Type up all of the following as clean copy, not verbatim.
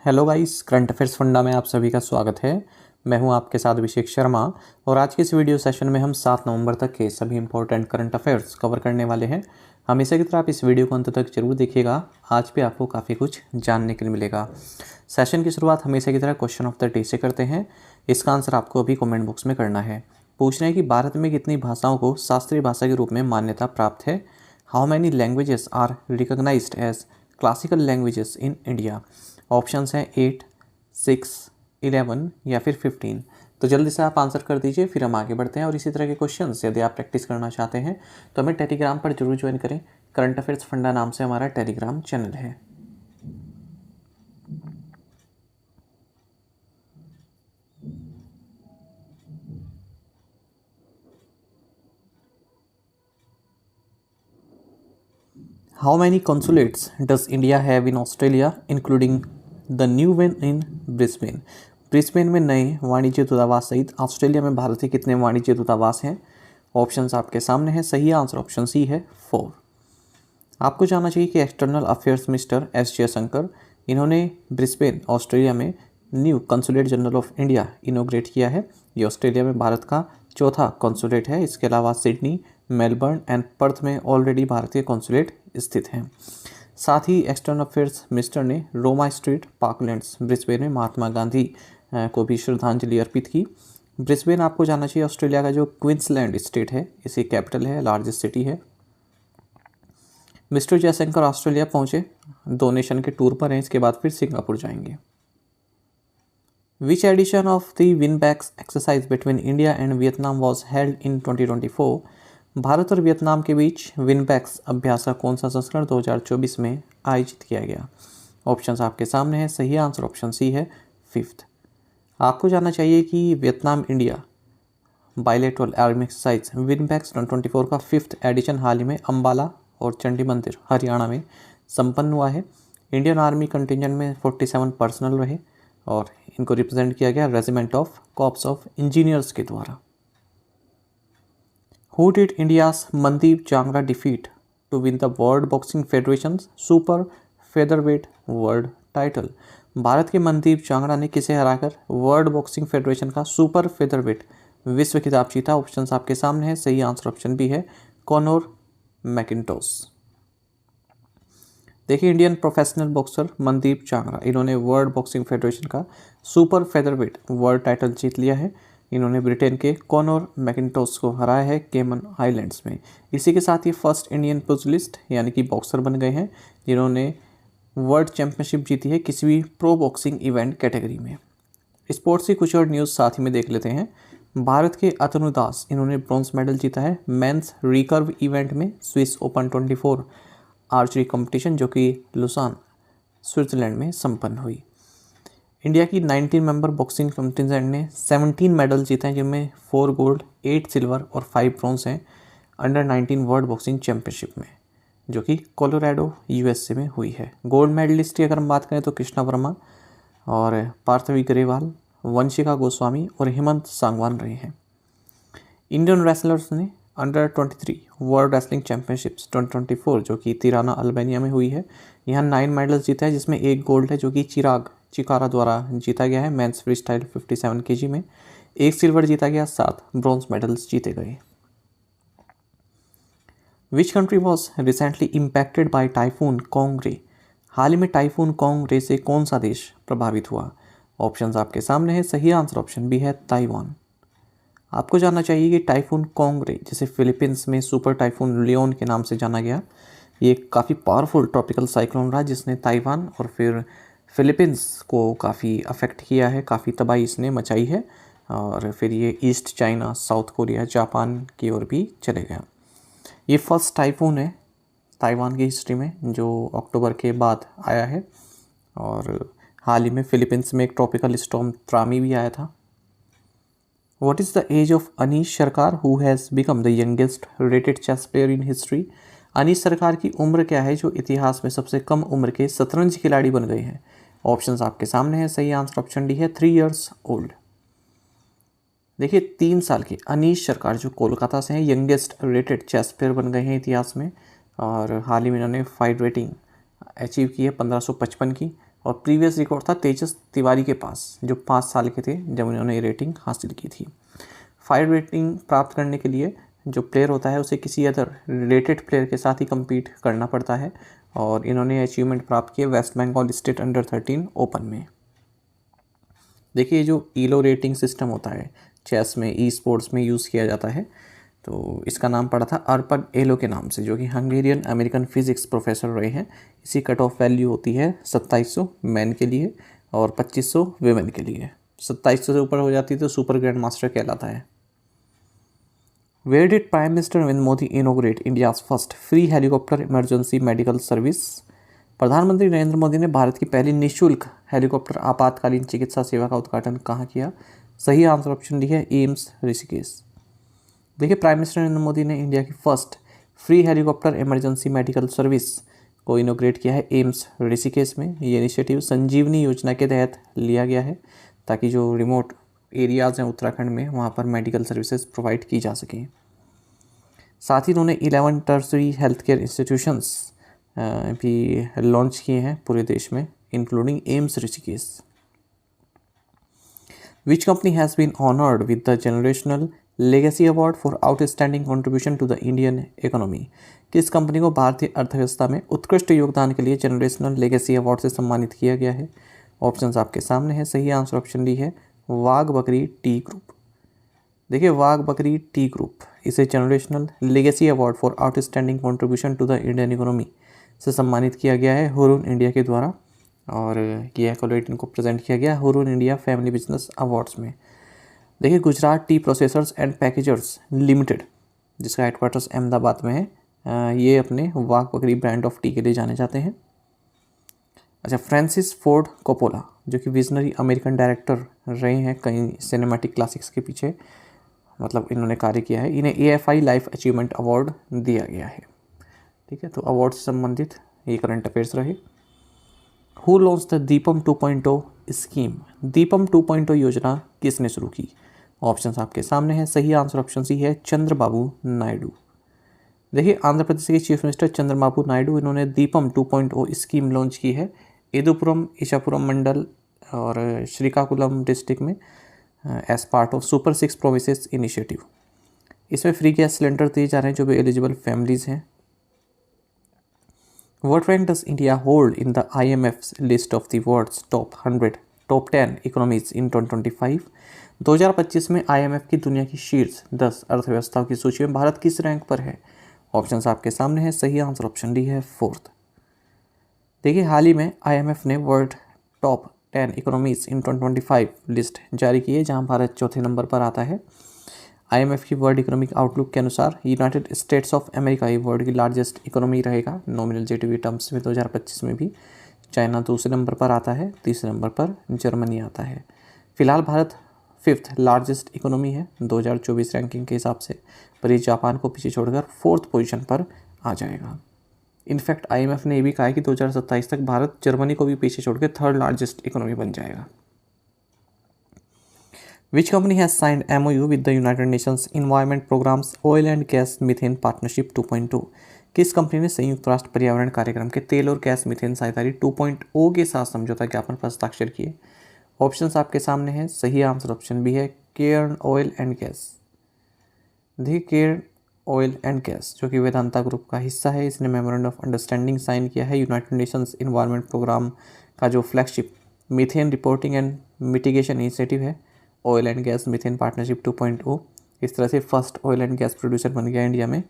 Hello guys, current affairs funda में आप सभी का स्वागत है। मैं हूं आपके साथ अभिषेक शर्मा और आज के इस वीडियो सेशन में हम 7 नवंबर तक के सभी इंपॉर्टेंट करंट अफेयर्स कवर करने वाले हैं। हमेशा की तरह आप इस वीडियो को अंत तक जरूर देखिएगा। आज भी आपको काफ़ी कुछ जानने के लिए मिलेगा। सेशन की शुरुआत हमेशा की तरह क्वेश्चन ऑफ द डे से करते हैं। इसका आंसर आपको अभी कॉमेंट बॉक्स में करना है। पूछना है कि भारत में कितनी भाषाओं को शास्त्रीय भाषा के रूप में मान्यता प्राप्त है। How many languages are recognised as classical languages in India. Options हैं 8, 6, 11 या फिर 15। तो जल्दी से आप आंसर कर दीजिए, फिर हम आगे बढ़ते हैं। और इसी तरह के क्वेश्चंस यदि आप प्रैक्टिस करना चाहते हैं तो हमें टेलीग्राम पर जरूर ज्वाइन करें। करंट अफेयर्स फंडा नाम से हमारा टेलीग्राम चैनल है। How many consulates does India have in Australia including the new one in Brisbane. Brisbane में नए वाणिज्य दूतावास सहित ऑस्ट्रेलिया में भारत के कितने वाणिज्य दूतावास हैं। ऑप्शंस आपके सामने हैं। सही आंसर ऑप्शन सी है 4। आपको जानना चाहिए कि external affairs minister S Jaishankar इन्होंने ब्रिस्बेन ऑस्ट्रेलिया में new consulate general of India इनोग्रेट किया है। ये ऑस्ट्रेलिया में भारत का चौथा कॉन्सुलेट है। इसके अलावा सिडनी, मेलबर्न एंड पर्थ में ऑलरेडी भारतीय कॉन्सुलेट स्थित हैं। साथ ही एक्सटर्नल अफेयर्स मिनिस्टर ने रोमा स्ट्रीट, पार्कलैंड्स, ब्रिस्बेन में महात्मा गांधी को भी श्रद्धांजलि अर्पित की। ब्रिस्बेन आपको जानना चाहिए ऑस्ट्रेलिया का जो क्वींसलैंड स्टेट है, इसकी कैपिटल है, लार्जेस्ट सिटी है। मिस्टर जयशंकर ऑस्ट्रेलिया पहुंचे, 2 नेशन के टूर पर हैं। इसके बाद फिर सिंगापुर जाएंगे। Which edition of the VINBAX exercise between India and Vietnam was held in 2024। Bharat और वियतनाम के बीच विनबैक्स अभ्यास का कौन सा संस्करण 2024 में आयोजित किया गया। ऑप्शंस आपके सामने है। सही आंसर ऑप्शन सी है 5th। आपको जानना चाहिए कि Vietnam India bilateral army exercise VINBAX 2024 का 5th एडिशन हाल ही में अंबाला और चंडी मंदिर हरियाणा में संपन्न हुआ है। इंडियन आर्मी कंटिजेंट में 47 पर्सनल रहे और इनको रिप्रेजेंट किया गया regiment of corps of engineers के द्वारा। Who did India's Mandeep Jangra defeat to win the World Boxing Federation's Super Featherweight World Title? Bharat के मनदीप चांगड़ा ने किसे हराकर वर्ल्ड बॉक्सिंग फेडरेशन का सुपर फेदरवेट विश्व खिताब जीता। ऑप्शंस आपके सामने है। सही आंसर ऑप्शन बी है कॉनोर मैकिंटोश। देखिए, इंडियन प्रोफेशनल बॉक्सर मनदीप चांगड़ा इन्होंने वर्ल्ड बॉक्सिंग फेडरेशन का सुपर फेदरवेट वर्ल्ड टाइटल जीत लिया है। इन्होंने ब्रिटेन के कॉनोर मैकिंटोश को हराया है केमन आइलैंड्स में। इसी के साथ ही फर्स्ट इंडियन पुजलिस्ट यानी कि बॉक्सर बन गए हैं जिन्होंने वर्ल्ड चैंपियनशिप जीती है किसी भी प्रो बॉक्सिंग इवेंट कैटेगरी में। स्पोर्ट्स की कुछ और न्यूज़ साथ ही में देख लेते हैं। भारत के अतनु दास इन्होंने ब्रॉन्ज मेडल जीता है मेंस रिकर्व इवेंट में स्विस ओपन 24 आर्चरी कंपटीशन जो कि लुसान स्विट्जरलैंड में संपन्न हुई। इंडिया की 19 मेंबर बॉक्सिंग कंटिजेंट ने 17 मेडल जीते हैं जिनमें 4 गोल्ड, 8 सिल्वर और 5 ब्रॉन्ज हैं अंडर 19 वर्ल्ड बॉक्सिंग चैंपियनशिप में जो कि कोलोराडो यूएसए में हुई है। गोल्ड मेडलिस्ट की अगर हम बात करें तो कृष्णा वर्मा और पार्थवी ग्रेवाल, वंशिका गोस्वामी और हेमंत सांगवान रहे हैं। इंडियन रेसलर्स ने अंडर 23 वर्ल्ड रेसलिंग चैंपियनशिप्स 2024 जो कि तिराना अल्बानिया में हुई है, यहाँ 9 मेडल्स जीता है जिसमें 1 गोल्ड है जो कि चिराग चिकारा द्वारा जीता गया है मेंस फ्री स्टाइल 57 kg में। 1 सिल्वर जीता गया, 7 ब्रॉन्ज मेडल्स जीते गए। Which country was recently impacted by typhoon Kongrey. हाल ही में टाइफून कोंगरे से कौन सा देश प्रभावित हुआ। ऑप्शंस आपके सामने है। सही आंसर ऑप्शन बी है ताइवान। आपको जानना चाहिए कि टाइफून कोंगरे जिसे फिलीपींस में सुपर टाइफून लियोन के नाम से जाना गया, ये काफ़ी पावरफुल ट्रॉपिकल साइक्लोन रहा जिसने ताइवान और फिर फिलीपींस को काफ़ी अफेक्ट किया है, काफ़ी तबाही इसने मचाई है और फिर ये east China, south Korea, Japan की ओर भी चले गया। ये फर्स्ट टाइफून है ताइवान की हिस्ट्री में जो अक्टूबर के बाद आया है और हाल ही में फिलीपींस में एक ट्रॉपिकल स्टॉर्म त्रामी भी आया था। What is the age of Anish सरकार who has become the youngest rated chess player in history? Anish सरकार की उम्र क्या है जो इतिहास में सबसे कम उम्र के शतरंज खिलाड़ी बन गए हैं। ऑप्शंस आपके सामने हैं। सही आंसर ऑप्शन डी है 3 years old। देखिए, 3 साल के अनीश सरकार जो कोलकाता से हैं यंगेस्ट रेटेड चेस प्लेयर बन गए हैं इतिहास में और हाल ही में इन्होंने फाइट रेटिंग अचीव की है 1555 की। और प्रीवियस रिकॉर्ड था तेजस तिवारी के पास, जो 5 साल के थे जब उन्होंने ये रेटिंग हासिल की थी। 5 रेटिंग प्राप्त करने के लिए जो प्लेयर होता है उसे किसी अदर रिलेटेड प्लेयर के साथ ही कम्पीट करना पड़ता है, और इन्होंने अचीवमेंट प्राप्त किए West Bengal state under 13 open में। देखिए जो ईलो रेटिंग सिस्टम होता है चेस में, ई स्पोर्ट्स में यूज़ किया जाता है, तो इसका नाम पड़ा था अर्पग एलो के नाम से, जो कि हंगेरियन अमेरिकन फिजिक्स प्रोफेसर रहे हैं। इसी कट ऑफ वैल्यू होती है 2700 मैन के लिए और 2500 वेमेन के लिए। 2700 से ऊपर हो जाती है तो सुपर ग्रैंड मास्टर कहलाता है। Where did prime minister Narendra Modi inaugurate India's first free helicopter emergency medical service? प्रधानमंत्री नरेंद्र मोदी ने भारत की पहली निःशुल्क हेलीकॉप्टर आपातकालीन चिकित्सा सेवा का उद्घाटन कहाँ किया? सही आंसर ऑप्शन डी है एम्स ऋषिकेश। देखिए प्राइम मिनिस्टर नरेंद्र मोदी ने इंडिया की first free helicopter emergency medical service को इनोग्रेट किया है एम्स ऋषिकेश में। ये इनिशिएटिव संजीवनी योजना के तहत लिया गया है ताकि जो रिमोट एरियाज़ हैं उत्तराखंड में वहाँ पर मेडिकल सर्विसेज प्रोवाइड की जा सकें। साथ ही उन्होंने 11 टर्सरी हेल्थ केयर इंस्टीट्यूशंस भी लॉन्च किए हैं पूरे देश में, including AIIMS Rishikesh. Which company has been honored with the Generational Legacy Award for Outstanding Contribution to the Indian Economy? किस कंपनी को भारतीय अर्थव्यवस्था में उत्कृष्ट योगदान के लिए जनरेशनल लेगेसी अवार्ड से सम्मानित किया गया है? ऑप्शंस आपके सामने है। सही आंसर ऑप्शन डी है वाघ बकरी टी ग्रुप। देखिए वाघ बकरी टी ग्रुप इसे generational legacy award for outstanding contribution to the Indian economy से सम्मानित किया गया है हुरून इंडिया के द्वारा, और ये एक्colade इनको प्रेजेंट किया गया Hurun India family business awards में। देखिए Gujarat tea processors and packagers limited, जिसका हेडक्वार्टर्स अहमदाबाद में है, ये अपने वाघ बकरी ब्रांड ऑफ टी के लिए जाने जाते हैं। अच्छा, फ्रांसिस फोर्ड कोपोला जो कि विजनरी अमेरिकन डायरेक्टर रहे हैं कई सिनेमैटिक क्लासिक्स के पीछे, मतलब इन्होंने कार्य किया है, इन्हें AFI लाइफ अचीवमेंट अवार्ड दिया गया है। ठीक है, तो अवार्ड से संबंधित ये करंट अफेयर्स रहे। Who launch the Deepam 2.0 scheme? Deepam 2.0 योजना किसने शुरू की? ऑप्शंस आपके सामने हैं। सही आंसर ऑप्शन सी है चंद्रबाबू नायडू। देखिए आंध्र प्रदेश के चीफ मिनिस्टर चंद्रबाबू नायडू, इन्होंने दीपम 2.0 स्कीम लॉन्च की है इदुपुरम इचापुरम मंडल और श्रीकाकुलम डिस्ट्रिक्ट में as part of super 6 provinces initiative. इसमें फ्री गैस सिलेंडर दिए जा रहे हैं जो भी एलिजिबल फैमिलीज हैं। What rank does India hold in the IMF's list of the world's top 10 economies in 2025? 2025 में IMF की दुनिया की शीर्ष 10 अर्थव्यवस्थाओं की सूची में भारत किस रैंक पर है? ऑप्शंस आपके सामने हैं। सही आंसर ऑप्शन डी है 4th। देखिए हाल ही में IMF ने world top 10 economies in 2025 list जारी की है, जहां भारत चौथे नंबर पर आता है। IMF की वर्ल्ड इकोनॉमिक आउटलुक के अनुसार United states of America he world की लार्जेस्ट इकोनॉमी रहेगा नॉमिनल GDP टर्म्स में 2025 में भी। चाइना दूसरे नंबर पर आता है, तीसरे नंबर पर जर्मनी आता है। फिलहाल भारत 5th लार्जेस्ट इकोनॉमी है 2024 रैंकिंग के हिसाब से, पर ये जापान को पीछे छोड़कर 4th पोजीशन पर आ जाएगा। इनफैक्ट IMF ने ये भी कहा है कि 2027 तक भारत जर्मनी को भी पीछे छोड़कर 3rd लार्जेस्ट इकोनॉमी बन जाएगा। Which company has signed MOU with the United Nations Environment Program's Oil and Gas Methane Partnership 2.0? किस कंपनी ने संयुक्त राष्ट्र पर्यावरण कार्यक्रम के तेल और गैस मीथेन साझेदारी 2.0 के साथ समझौता ज्ञापन पर हस्ताक्षर किए? ऑप्शंस आपके सामने हैं। सही आंसर ऑप्शन बी है केयर्न ऑयल एंड गैस। देखिए केयर्न ऑयल एंड गैस जो कि वेदांता ग्रुप का हिस्सा है, इसने मेमोरेंडम ऑफ अंडरस्टैंडिंग साइन किया है यूनाइटेड नेशंस एनवायरनमेंट प्रोग्राम का जो flagship methane reporting and mitigation initiative है, oil and gas methane partnership 2.0। इस तरह से first oil and gas producer बन गया इंडिया में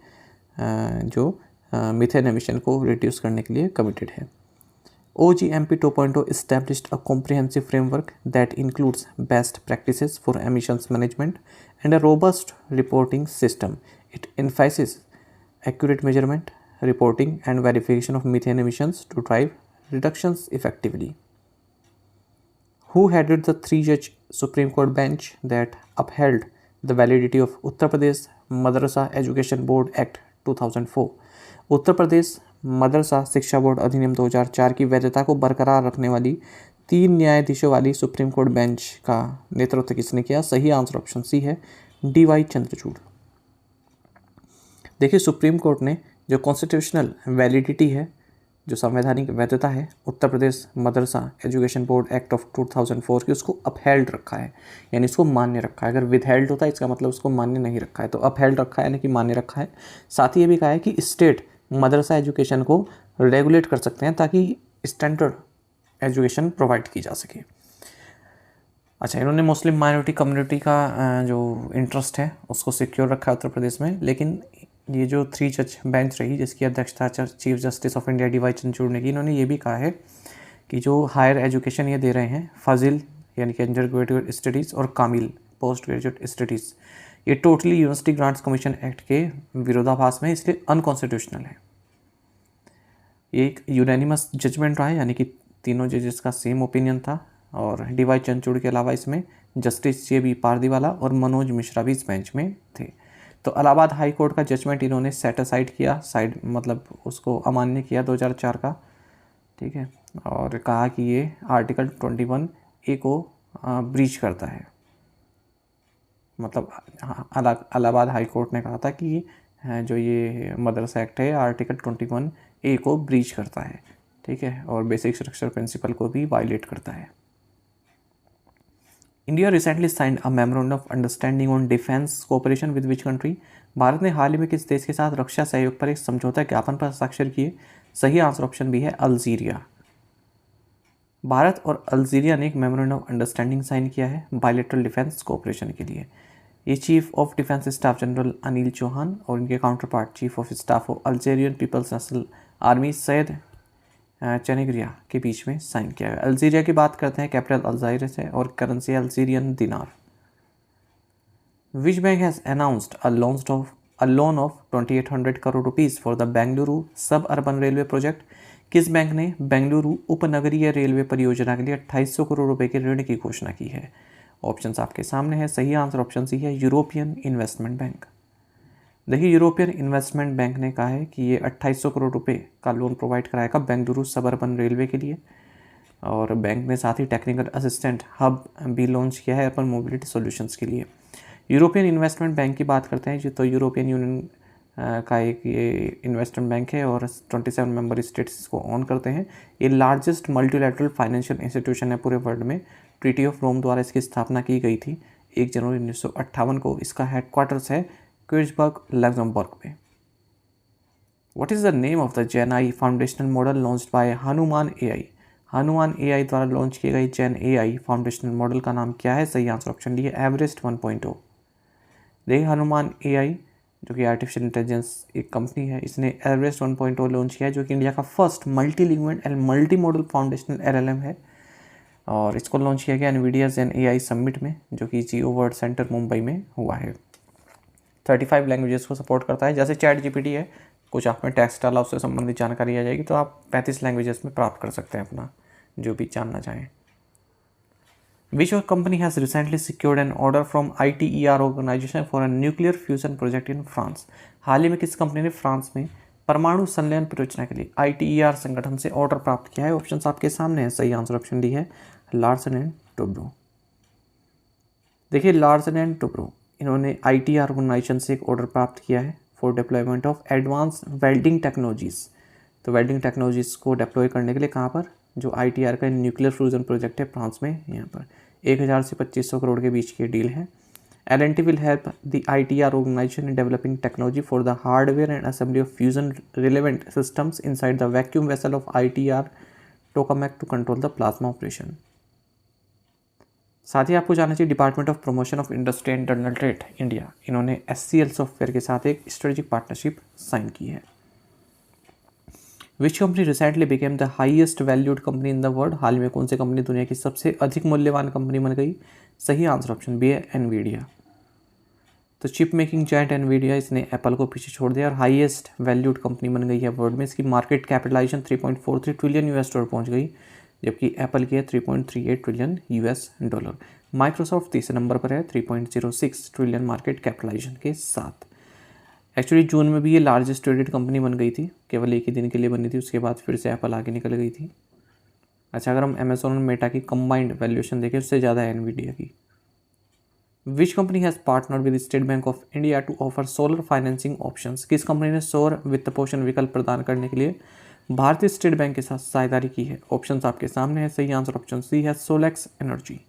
जो मीथेन एमिशन को रिड्यूस करने के लिए कमिटेड है। OGMP 2.0 established a comprehensive framework that includes best practices for emissions management and a robust reporting system. It emphasizes accurate measurement, reporting and verification of methane emissions to drive reductions effectively. Who headed the 3-judge Supreme Court bench that upheld the validity of Uttar Pradesh Madrasa Education Board Act 2004? Uttar Pradesh मदरसा शिक्षा board अधिनियम 2004 की वैधता को बरकरार रखने वाली 3 न्यायाधीशों वाली सुप्रीम कोर्ट बेंच का नेतृत्व किसने किया? सही आंसर ऑप्शन सी है DY चंद्रचूड़। देखिए सुप्रीम कोर्ट ने जो कॉन्स्टिट्यूशनल वैलिडिटी है जो संवैधानिक वैधता है उत्तर प्रदेश मदरसा एजुकेशन बोर्ड एक्ट ऑफ 2004 की, उसको अपहेल्ड रखा है, यानी इसको मान्य रखा है। अगर विदहेल्ड होता है इसका मतलब उसको मान्य नहीं रखा है, तो अपहेल्ड रखा है यानी कि मान्य रखा है। साथ ही ये भी कहा है कि स्टेट मदरसा एजुकेशन को रेगुलेट कर सकते हैं ताकि स्टैंडर्ड एजुकेशन प्रोवाइड की जा सके। अच्छा, इन्होंने मुस्लिम माइनॉरिटी कम्युनिटी का जो इंटरेस्ट है उसको सिक्योर रखा है उत्तर प्रदेश में। लेकिन ये जो 3 जज बेंच रही जिसकी अध्यक्षता chief justice of India D Y Chandrachud ने की, इन्होंने ये भी कहा है कि जो हायर एजुकेशन ये दे रहे हैं, फाजिल यानी कि अंडर ग्रेजुएट स्टडीज़ और कामिल पोस्ट ग्रेजुएट स्टडीज़, ये totally university grants commission act के विरोधाभास में, इसलिए अनकॉन्स्टिट्यूशनल है। ये एक यूनानिमस जजमेंट रहा है, यानी कि तीनों जजेस का सेम ओपिनियन था। और डी वाई चंद्रचूड़ के अलावा इसमें जस्टिस जे बी पारदीवाला और मनोज मिश्रा भी इस बेंच में थे। तो इलाहाबाद हाई कोर्ट का जजमेंट इन्होंने सेट असाइड किया, साइड मतलब उसको अमान्य किया 2004 का, ठीक है। और कहा कि ये आर्टिकल 21A को ब्रीच करता है। मतलब इलाहाबाद हाई कोर्ट ने कहा था कि जो ये मदरसा एक्ट है आर्टिकल 21A को ब्रीच करता है, ठीक है, और बेसिक स्ट्रक्चर प्रिंसिपल को भी वायलेट करता है। India recently signed a memorandum of understanding on defence cooperation with which country. Bharat ने हाल ही में किस देश के साथ रक्षा सहयोग पर एक समझौता ज्ञापन पर हस्ताक्षर किए? सही आंसर ऑप्शन बी है अल्जीरिया। भारत और अल्जीरिया ने एक मेमोरेंडम ऑफ अंडरस्टैंडिंग साइन किया है बायलैटरल डिफेंस कोऑपरेशन के लिए। ये chief of defence staff general Anil Chauhan और इनके counterpart chief of staff of Algerian people's national army Said Chanegriha के बीच में साइन किया गया। अल्जीरिया की बात करते हैं, कैपिटल अल्जाइरस है और करेंसी अल्जीरियन दिनार। Which bank has announced a loan of 2800 crore rupees for the Bengaluru सब अर्बन रेलवे प्रोजेक्ट। किस बैंक ने बेंगलुरु उपनगरीय रेलवे परियोजना के लिए 2800 करोड़ रुपए के ऋण की घोषणा की है? ऑप्शंस आपके सामने है। सही आंसर ऑप्शन सी है यूरोपियन इन्वेस्टमेंट बैंक। देखिए, यूरोपियन इन्वेस्टमेंट बैंक ने कहा है कि ये 2800 करोड़ रुपए का लोन प्रोवाइड कराएगा बेंगलुरु सबअर्बन रेलवे के लिए। और बैंक ने साथ ही टेक्निकल असिस्टेंट हब भी लॉन्च किया है अर्बन मोबिलिटी सॉल्यूशंस के लिए। यूरोपियन इन्वेस्टमेंट बैंक की बात करते हैं तो यूरोपियन यूनियन का एक ये इन्वेस्टमेंट बैंक है और 27 मेंबर स्टेट्स इसको ऑन करते हैं। ये लार्जेस्ट मल्टीलैटरल फाइनेंशियल इंस्टीट्यूशन है पूरे वर्ल्ड में। ट्रीटी ऑफ रोम द्वारा इसकी स्थापना की गई थी 1 जनवरी 1958 को। इसका हेडक्वार्टर्स है क्विर्चबर्ग लग्जमबर्ग में। What is the name of the gen AI foundational model launched by Hanuman AI? Hanuman AI द्वारा लॉन्च किए गए जेन AI फाउंडेशनल मॉडल का नाम क्या है? सही आंसर ऑप्शन डी है एवरेस्ट 1.0। देखिए, हनुमान AI जो कि आर्टिफिशियल इंटेलिजेंस एक कंपनी है, इसने एवरेस्ट 1.0 लॉन्च किया है, जो कि इंडिया का first multilingual and multimodal foundational LLM है। और इसको लॉन्च किया गया एनवीडिया जेन AI समिट में, जो कि जियो वर्ल्ड सेंटर मुंबई में हुआ है। 35 लैंग्वेजेस को सपोर्ट करता है। जैसे चैट GPT है, कुछ आपने टेक्स्ट डाला उससे संबंधित जानकारी आ जाएगी, तो आप 35 लैंग्वेजेस में प्राप्त कर सकते हैं अपना जो भी जानना चाहें। Which company has recently secured an order from ITER organization for a nuclear fusion project in France? हाल ही में किस कंपनी ने फ्रांस में परमाणु संलयन परियोजना के लिए ITER संगठन से ऑर्डर प्राप्त किया है? ऑप्शंस आपके सामने है। सही आंसर ऑप्शन डी है लार्सन एंड टुब्रो। देखिए, लार्सन एंड टुब्रो इन्होंने ITER ऑर्गेनाइजेशन से एक ऑर्डर प्राप्त किया है for deployment of advance welding technologies. तो वेल्डिंग टेक्नोलॉजीज़ को डिप्लॉय करने के लिए कहाँ पर, जो ITER का न्यूक्लियर फ्यूजन प्रोजेक्ट है फ्रांस में, यहाँ पर 1000 से 2500 करोड़ के बीच की डील है। L&T will help the ITER organization in developing technology for the hardware and assembly of fusion relevant systems inside the vacuum vessel of ITER tokamak to control the plasma operation। साथ ही आपको जानना चाहिए department of promotion of industry and internal trade India, इन्होंने SCL software के साथ एक strategic partnership sign की है। Which company recently became the highest valued company in the world? हाल ही में कौन सी कंपनी दुनिया की सबसे अधिक मूल्यवान कंपनी बन गई? सही आंसर ऑप्शन बी है एनवीडिया। तो चिप मेकिंग जायंट एनवीडिया, इसने एप्पल को पीछे छोड़ दिया और हाईएस्ट वैल्यूड कंपनी बन गई है वर्ल्ड में। इसकी market capitalisation 3.43 trillion US dollar पहुंच गई, जबकि एप्पल की है 3.38 ट्रिलियन US डॉलर। माइक्रोसॉफ्ट तीसरे नंबर पर है 3.06 ट्रिलियन मार्केट कैपिटलाइजेशन के साथ। एक्चुअली जून में भी ये लार्जेस्ट ट्रेडेड कंपनी बन गई थी, केवल एक ही दिन के लिए बनी थी, उसके बाद फिर से एप्पल आगे निकल गई थी। अच्छा, अगर हम अमेजोन और मेटा की कंबाइंड वैल्यूएशन देखें उससे ज़्यादा है एनवीडिया की। Which company has partner with State Bank of India to offer solar financing options? किस कंपनी ने सौर वित्त पोषण विकल्प प्रदान करने के लिए भारतीय स्टेट बैंक के साथ साझेदारी की है? ऑप्शंस आपके सामने है। सही आंसर ऑप्शन सी है, सोलेक्स एनर्जी।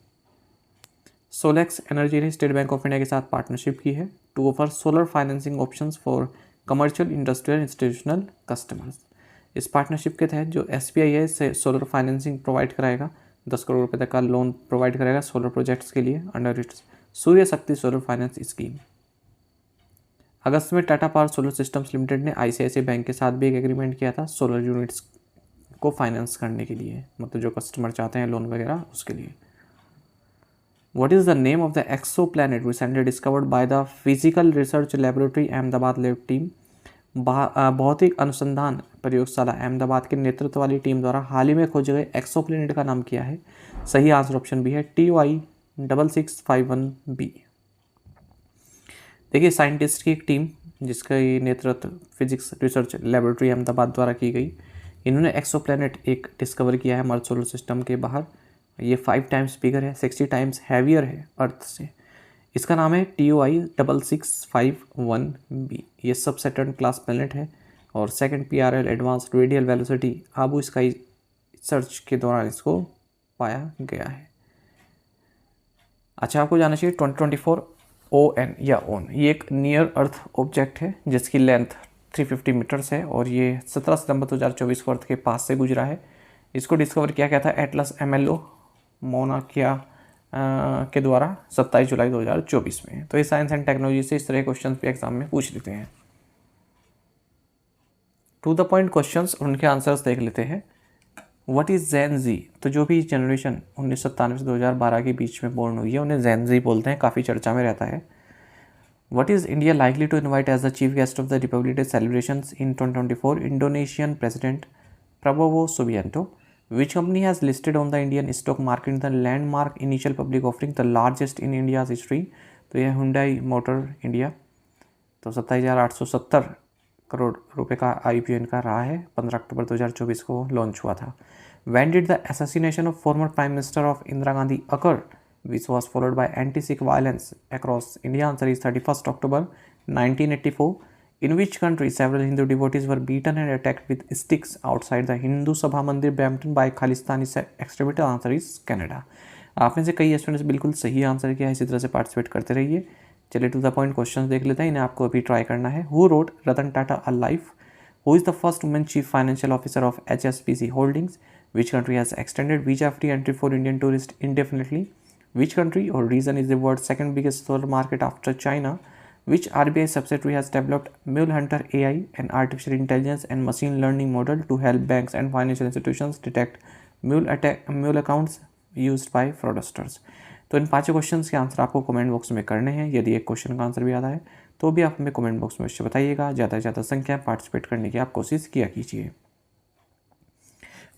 सोलेक्स एनर्जी ने स्टेट बैंक ऑफ इंडिया के साथ पार्टनरशिप की है to offer solar financing options for commercial, industrial, institutional customers. इस पार्टनरशिप के तहत जो एसबीआई है इसे सोलर फाइनेंसिंग प्रोवाइड कराएगा, 10 करोड़ रुपए तक का लोन प्रोवाइड करेगा सोलर प्रोजेक्ट्स के लिए अंडर इट्स सूर्य शक्ति सोलर फाइनेंस स्कीम। अगस्त में Tata power solar systems limited ने आईसीआईसीआई बैंक के साथ भी एक एग्रीमेंट किया था सोलर यूनिट्स को फाइनेंस करने के लिए, मतलब जो कस्टमर चाहते हैं लोन वगैरह उसके लिए। What is the name of the exoplanet recently discovered by the Physical Research Laboratory Ahmedabad lab team? भौतिक अनुसंधान प्रयोगशाला अहमदाबाद के नेतृत्व वाली टीम द्वारा हाल ही में खोजे गए एक्सोप्लैनेट का नाम क्या है? सही आंसर ऑप्शन बी है, TY6651b। देखिए साइंटिस्ट की एक टीम जिसका ये नेतृत्व फिजिक्स रिसर्च लेबोरेटरी अहमदाबाद द्वारा की गई, इन्होंने एक्सोप्लैनेट एक डिस्कवर किया है हमारे सोलर सिस्टम के बाहर। ये 5 टाइम्स बिगर है, 60 टाइम्स हैवियर है अर्थ से। इसका नाम है TY6651b। ये सब सैटर्न क्लास प्लैनेट है और second PRL advance radial velocity Abu sky search के दौरान इसको पाया गया है। अच्छा, आपको जाना चाहिए 2024 ON या ON, ये एक नियर अर्थ ऑब्जेक्ट है जिसकी लेंथ 350 मीटर्स है और ये 17 सितंबर 2024 को अर्थ के पास से गुजरा है। इसको डिस्कवर किया गया था एटलस MLO मोनाकिया के द्वारा 27 जुलाई 2024 में। तो ये साइंस एंड टेक्नोलॉजी से इस तरह के क्वेश्चन भी एग्जाम में पूछ लेते हैं। टू द पॉइंट क्वेश्चंस, उनके आंसर्स देख लेते हैं। व्हाट इज़ जेन जी? तो जो भी जनरेशन 1997 से 2012 के बीच में बोर्न हुई है उन्हें जेन जी बोलते हैं, काफ़ी चर्चा में रहता है। What is India likely to invite as the chief guest of the Republic Day celebrations in 2024? Indonesian president Prabowo Subianto. Which company has listed on the Indian stock market in the landmark initial public offering, the largest in India's history? तो यह Hyundai Motor India। तो 27,870 करोड़ रुपए का IPO इनका रहा है, 15 अक्टूबर 2024 को launch हुआ था। When did the assassination of former Prime Minister of Indira Gandhi occur, which was followed by anti-Sikh violence across India? Answer is 31st October 1984. In which country several Hindu devotees were beaten and attacked with sticks outside the Hindu Sabha Mandir Brampton by Khalistani extremists? Answer is Canada। आप में से कई students बिल्कुल सही answer किया है, इसी तरह से पार्टिसिपेट करते रहिए। चलिए टू द पॉइंट क्वेश्चंस देख लेते हैं, इन्हें आपको अभी ट्राई करना है। Who wrote Ratan Tata a life? Who is the first women chief financial officer of HSBC holdings? Which country has extended visa free entry for Indian tourist indefinitely? Which country or region is the world's second biggest solar market after China? Which RBI subsidiary has developed Mule Hunter AI, an artificial intelligence and machine learning model to help banks and financial institutions detect mule accounts used by fraudsters? तो इन 5 questions के answer आपको comment box में करने हैं। यदि एक question का answer भी आता है तो भी आप हमें कमेंट बॉक्स में अवश्य बताइएगा। ज़्यादा से ज़्यादा संख्या पार्टिसिपेट करने की आप कोशिश किया कीजिए।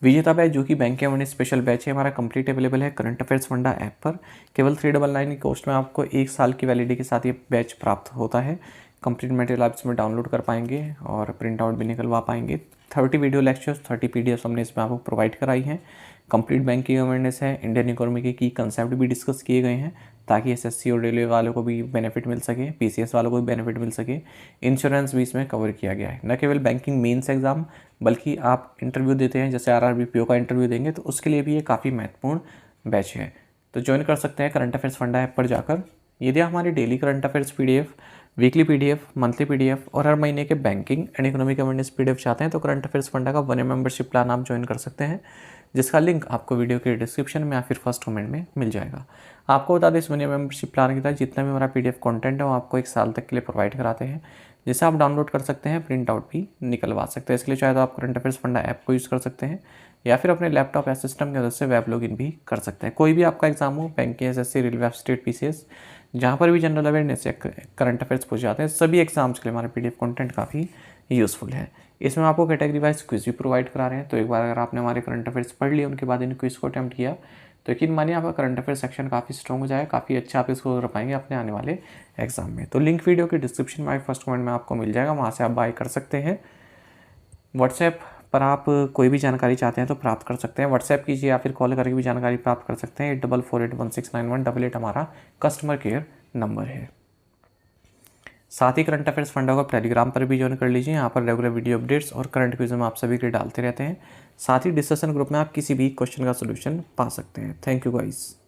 विजेता बैच जो कि बैंक के वन स्पेशल बैच है हमारा कंप्लीट अवेलेबल है करंट अफेयर्स फंडा ऐप पर। केवल 399 की कॉस्ट में आपको 1 साल की वैलिडिटी के साथ ये बैच प्राप्त होता है। कंप्लीट मटेरियल आप इसमें डाउनलोड कर पाएंगे और प्रिंट आउट भी निकलवा पाएंगे। 30 वीडियो लेक्चर्स, 30 PDF हमने इसमें आपको प्रोवाइड कराई हैं। कंप्लीट बैंकिंग अवेयरनेस है, इंडियन इकोनॉमी के कंसेप्ट भी डिस्कस किए गए हैं ताकि SSC और रेलवे वालों को भी बेनिफिट मिल सके, PCS वालों को भी बेनिफिट मिल सके। इंश्योरेंस भी इसमें कवर किया गया है। न केवल बैंकिंग मेंस एग्जाम बल्कि आप इंटरव्यू देते हैं, जैसे RRB PO का इंटरव्यू देंगे तो उसके लिए भी ये काफ़ी महत्वपूर्ण बैच है। तो ज्वाइन कर सकते हैं करंट अफेयर्स फंडा ऐप पर जाकर। यदि आप हमारे daily current affairs PDF, weekly PDF, monthly PDF और हर महीने के banking and economic awareness PDF चाहते हैं तो करंट अफेयर्स फंडा का 1 year मेंबरशिप प्लान आप ज्वाइन कर सकते हैं, जिसका लिंक आपको वीडियो के डिस्क्रिप्शन में या फिर फर्स्ट कमेंट में मिल जाएगा। आपको बता दें इस 1 year मेंबरशिप प्लान के तहत जितना भी हमारा PDF कंटेंट है वो आपको 1 साल तक के लिए प्रोवाइड कराते हैं, जिसे आप डाउनलोड कर सकते हैं, प्रिंट आउट भी निकलवा सकते हैं। इसके लिए चाहे तो आप करंट अफेयर्स फंडा ऐप को यूज़ कर सकते हैं या फिर अपने लैपटॉप या सिस्टम की मदद से वेब लॉगिन भी कर सकते हैं। कोई भी आपका एग्जाम हो, banking, SSC, railway, state, PCS, जहाँ पर भी जनरल अवेयरनेस या करंट अफेयर्स पूछ जाते हैं, सभी एग्जाम्स के लिए हमारा PDF कंटेंट काफ़ी यूज़फुल है। इसमें आपको कैटेगरी वाइज क्विज भी प्रोवाइड करा रहे हैं। तो एक बार अगर आपने हमारे करंट अफेयर्स पढ़ लिए, उनके बाद इन क्विज को अटैम्प्ट किया तो यकीन मानिए आपका करंट अफेयर सेक्शन काफ़ी स्ट्रॉन्ग हो जाए, काफ़ी अच्छा आप इसको कर पाएंगे अपने आने वाले एग्जाम में। तो लिंक वीडियो के डिस्क्रिप्शन में फर्स्ट कमेंट में आपको मिल जाएगा, वहाँ से आप बाय कर सकते हैं। व्हाट्सएप पर आप कोई भी जानकारी चाहते हैं तो प्राप्त कर सकते हैं, व्हाट्सएप कीजिए या फिर कॉल करके भी जानकारी प्राप्त कर सकते हैं। 8448169188 हमारा कस्टमर केयर नंबर है। साथ ही करंट अफेयर्स फंडा को आप टेलीग्राम पर भी ज्वाइन कर लीजिए। यहाँ पर रेगुलर वीडियो अपडेट्स और करंट क्विज में आप सभी के डालते रहते हैं। साथ ही डिस्कशन ग्रुप में आप किसी भी क्वेश्चन का सोल्यूशन पा सकते हैं। Thank you guys.